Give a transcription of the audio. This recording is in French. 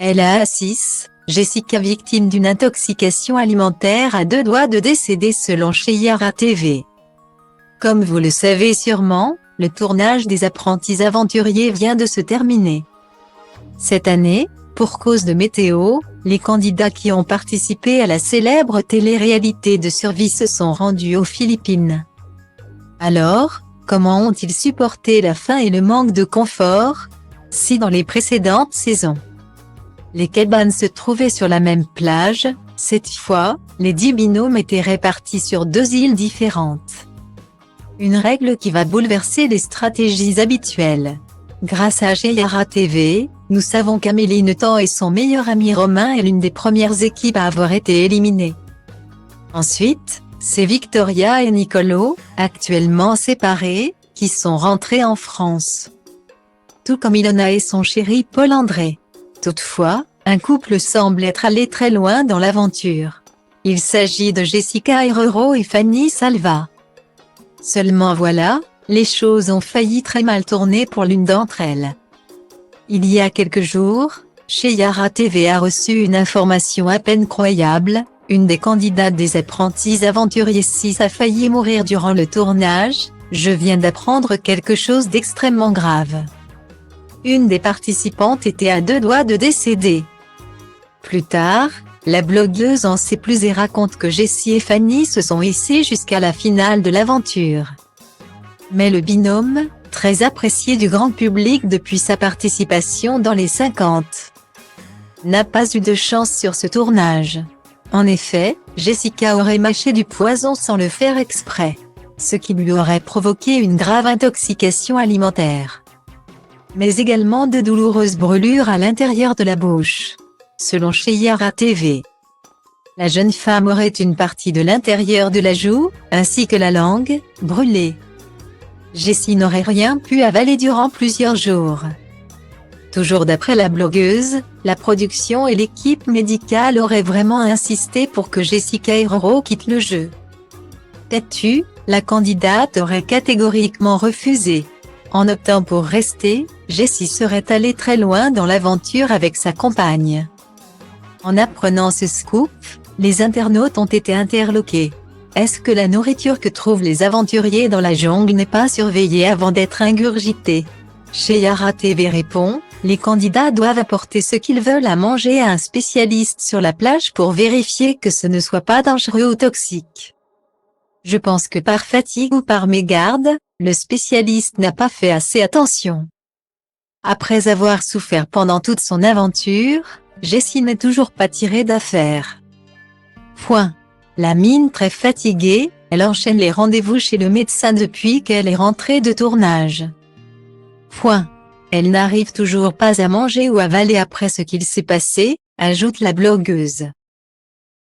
Elle a 6, Jessica victime d'une intoxication alimentaire à 2 doigts de décéder selon Cheyara TV. Comme vous le savez sûrement, le tournage des Apprentis Aventuriers vient de se terminer. Cette année, pour cause de météo, les candidats qui ont participé à la célèbre télé-réalité de survie se sont rendus aux Philippines. Alors, comment ont-ils supporté la faim et le manque de confort, si dans les précédentes saisons, les cabanes se trouvaient sur la même plage, cette fois, les 10 binômes étaient répartis sur 2 îles différentes. Une règle qui va bouleverser les stratégies habituelles. Grâce à Cheyara TV, nous savons qu'Amélie Nothomb et son meilleur ami Romain est l'une des premières équipes à avoir été éliminées. Ensuite, c'est Victoria et Nicolo, actuellement séparés, qui sont rentrés en France. Tout comme Ilona et son chéri Paul-André. Toutefois, un couple semble être allé très loin dans l'aventure. Il s'agit de Jessica Herrero et Fanny Salva. Seulement voilà, les choses ont failli très mal tourner pour l'une d'entre elles. Il y a quelques jours, Cheyara TV a reçu une information à peine croyable, une des candidates des Apprentis Aventuriers 6 a failli mourir durant le tournage. Je viens d'apprendre quelque chose d'extrêmement grave. Une des participantes était à 2 doigts de décéder. Plus tard, la blogueuse en sait plus et raconte que Jessie et Fanny se sont hissées jusqu'à la finale de l'aventure. Mais le binôme, très apprécié du grand public depuis sa participation dans les 50, n'a pas eu de chance sur ce tournage. En effet, Jessica aurait mâché du poison sans le faire exprès, ce qui lui aurait provoqué une grave intoxication alimentaire, mais également de douloureuses brûlures à l'intérieur de la bouche. Selon Cheyara TV, la jeune femme aurait une partie de l'intérieur de la joue, ainsi que la langue, brûlée. Jessie n'aurait rien pu avaler durant plusieurs jours. Toujours d'après la blogueuse, la production et l'équipe médicale auraient vraiment insisté pour que Jessica Herrero quitte le jeu. Têtue, la candidate aurait catégoriquement refusé. En optant pour rester, Jessie serait allée très loin dans l'aventure avec sa compagne. En apprenant ce scoop, les internautes ont été interloqués. Est-ce que la nourriture que trouvent les aventuriers dans la jungle n'est pas surveillée avant d'être ingurgitée? Cheyara TV répond, les candidats doivent apporter ce qu'ils veulent à manger à un spécialiste sur la plage pour vérifier que ce ne soit pas dangereux ou toxique. Je pense que par fatigue ou par mégarde, le spécialiste n'a pas fait assez attention. Après avoir souffert pendant toute son aventure, Jessie n'est toujours pas tirée d'affaire. Point. La mine très fatiguée, elle enchaîne les rendez-vous chez le médecin depuis qu'elle est rentrée de tournage. Point. Elle n'arrive toujours pas à manger ou avaler après ce qu'il s'est passé, ajoute la blogueuse.